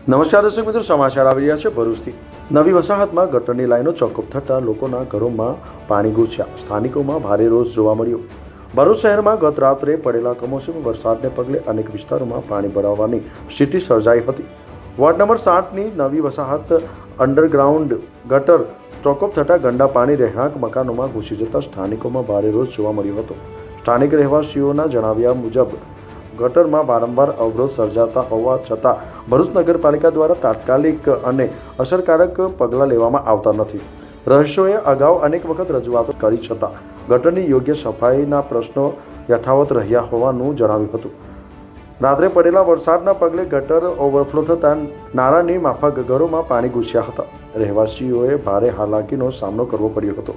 નમસ્કાર દર્શક મિત્રો, સમાચાર આવી રહ્યા છે ભરૂચથી। નવી વસાહતમાં ગટરની લાઈનો ચોકઅપ થતાં લોકોના ઘરોમાં પાણી ઘૂસ્યા, સ્થાનિકોમાં ભારે રોષ જોવા મળ્યો। ભરૂચ શહેરમાં ગત રાત્રે પડેલા કમોસમી વરસાદને પગલે અનેક વિસ્તારોમાં પાણી ભરાવાની સ્થિતિ સર્જાઈ હતી। વોર્ડ નંબર 7ની નવી વસાહત અંડરગ્રાઉન્ડ ગટર ચોકઅપ થતાં ગંદા પાણી રહેણાંક મકાનોમાં ઘૂસી જતા સ્થાનિકોમાં ભારે રોષ જોવા મળ્યો હતો। સ્થાનિક રહેવાસીઓના જણાવ્યા મુજબ ગટરમાં વારંવાર અવરોધ સર્જાતા હોવા છતાં ભરૂચ નગરપાલિકા દ્વારા તાત્કાલિક અને અસરકારક પગલાં લેવામાં આવતા નથી। રહીશોએ અગાઉ અનેક વખત રજૂઆતો કરી છતાં ગટરની યોગ્ય સફાઈના પ્રશ્નો યથાવત રહ્યા હોવાનું જણાવ્યું હતું। રાત્રે પડેલા વરસાદના પગલે ગટર ઓવરફ્લો થતાં નાળાની માફક ઘરોમાં પાણી ઘૂસ્યા હતા। રહેવાસીઓએ ભારે હાલાકીનો સામનો કરવો પડ્યો હતો।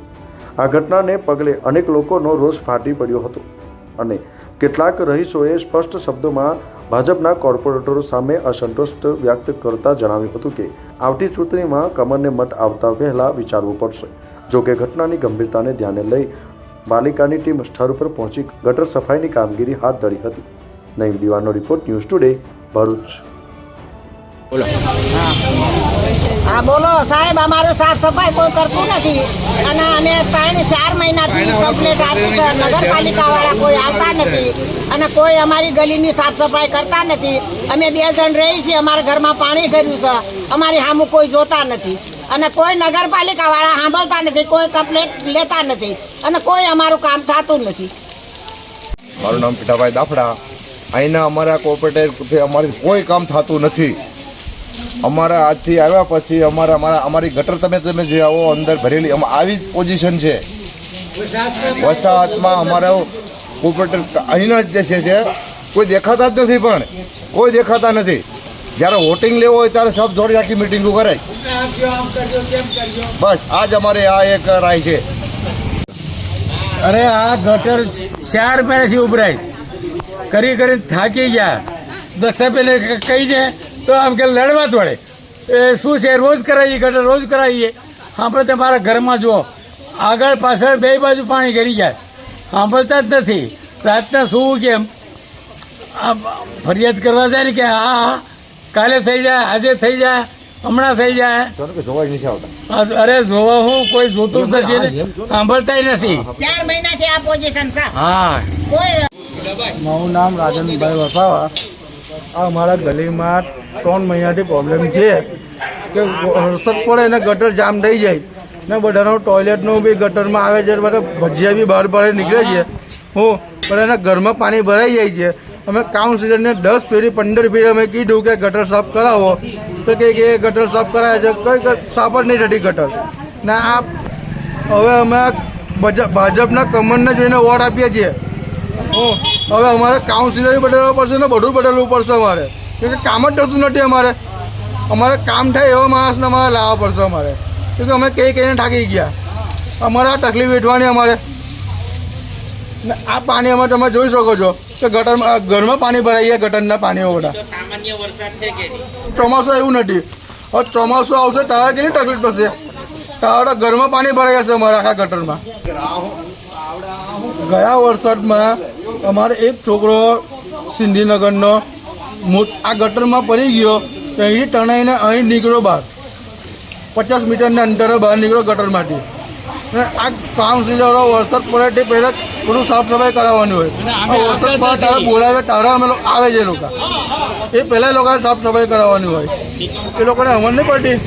આ ઘટનાને પગલે અનેક લોકોનો રોષ ફાટી પડ્યો હતો અને કેટલાક રહીશોએ સ્પષ્ટ શબ્દોમાં ભાજપના કોર્પોરેટરો સામે અસંતોષ વ્યક્ત કરતા જણાવ્યું હતું કે આવતી ચૂંટણીમાં કમરને મત આવતા પહેલાં વિચારવું પડશે। જોકે ઘટનાની ગંભીરતાને ધ્યાને લઈ પાલિકાની ટીમ સ્થળ પર પહોંચી ગટર સફાઈની કામગીરી હાથ ધરી હતી। Naeem Diwano report, news today, Bharuch. हाँ बोलो साहेब, हमारे साफ सफाई कोई करતું નથી અને અમે 3-4 મહિનાથી કમ્પ્લેટ આપી છે। નગરપાલિકા વાળા કોઈ આવતા નથી અને કોઈ અમારી ગલીની સાફ સફાઈ કરતા નથી। અમે 2 જણ રહી છીએ, અમારા ઘરમાં પાણી ગયું છે, અમારી સામું કોઈ જોતા નથી અને કોઈ નગરપાલિકા વાળા સાંભળતા નથી, કોઈ કમ્પ્લેટ લેતા નથી અને કોઈ અમારું કામ થતું નથી। મારું નામ પીઠાભાઈ દાફડા। અહીંના અમારા કોર્પોરેટર અમારી કોઈ કામ થતું નથી। અમારા આજથી આવ્યા પછી અમારી ગટર તમે જે આવો અંદર ભરેલી આવી જ પોઝિશન છે। વસાહતમાં અમારા કોર્પોરેટર અહીંના જ છે, કોઈ દેખાતા જ નથી, પણ કોઈ દેખાતા નથી। જ્યારે વોટિંગ લેવો હોય ત્યારે સબ જોડી આખી મિટિંગો કરાય। બસ આજ અમારે આ એક રાય છે। અરે આ ગટર 4 મહિનાથી ઉભરાય કરી થાકી ગયા। દક્ષા પેલે કહીને તો આમ કે લડવા જ પડે। એ શું છે, રોજ કરાવીએ ગટર, રોજ કરાવીએ। સાંભળતા મારા ઘરમાં જુઓ, આગળ પાછળ 2 બાજુ પાણી ગરી જાય, સાંભળતા જ નથી। રાતના શું કેમ ફરિયાદ કરવા જાય ને કે હા કાલે થઈ જાય, આજે થઈ જાય, હમણાં થઈ જાય। અરે જોવા હું કોઈ જોતું જ નથી ને સાંભળતા નથી। 4 મહિનાથી આ પોઝિશન છે। હા, કોઈ મારું નામ રાજનભાઈ વસાવા। આ અમારા ગલીમાં 3 મહિનાથી પ્રોબ્લેમ છે કે વરસાદ પડે ને ગટર જામ થઈ જાય ને બધાનો ટોયલેટનું બી ગટરમાં આવે છે, બધા ભજીયા બી બહાર બહાર નીકળે છે। પણ એના ઘરમાં પાણી ભરાઈ જાય છે। અમે કાઉન્સિલરને 10 ફેરી 15 ફેરી અમે કીધું કે ગટર સાફ કરાવો, તો કે ગટર સાફ કરાવે છે, કોઈ સાફ જ નહીં થતી ગટર ને। આ હવે અમે ભાજપના કમરને જોઈને વોટ આપીએ છીએ। હવે અમારે કાઉન્સિલર બદલવા પડશે ને બધું બદલવું પડશે અમારે, કેમ કે કામ જ થતું નથી। અમારે કામ થાય એવો માણસને અમારે લાવવા પડશે અમારે, કેમ કે અમે કહીને થાકી ગયા। અમારે આ તકલીફ વેઠવાની અમારે ને આ પાણી અમે તમે જોઈ શકો છો કે ગટરમાં ઘરમાં પાણી ભરાઈ ગયા, ગટરના પાણીઓ બધા। ચોમાસું એવું નથી, હવે ચોમાસું આવશે ત્યારે કેટલી તકલીફ થશે। ત્યારે ઘરમાં પાણી ભરાઈ જશે અમારા આખા ગટરમાં। ગયા વરસાદમાં અમારે એક છોકરો સિંધીનગરનો આ ગટરમાં પડી ગયો, અહીંથી તણાઈને અહીં નીકળ્યો બહાર, 50 મીટરના અંતરે બહાર નીકળ્યો ગટરમાંથી। અને આ કાઉન્સિલરો વરસાદ પડે તે પહેલાં થોડું સાફ સફાઈ કરાવવાની હોય। વરસાદ પડે તારે બોલાવે તારે અમે આવે છે, એ લોકો એ પહેલાં એ લોકોએ સાફ સફાઈ કરાવવાની હોય, એ લોકોને અમલ નહીં પડતી।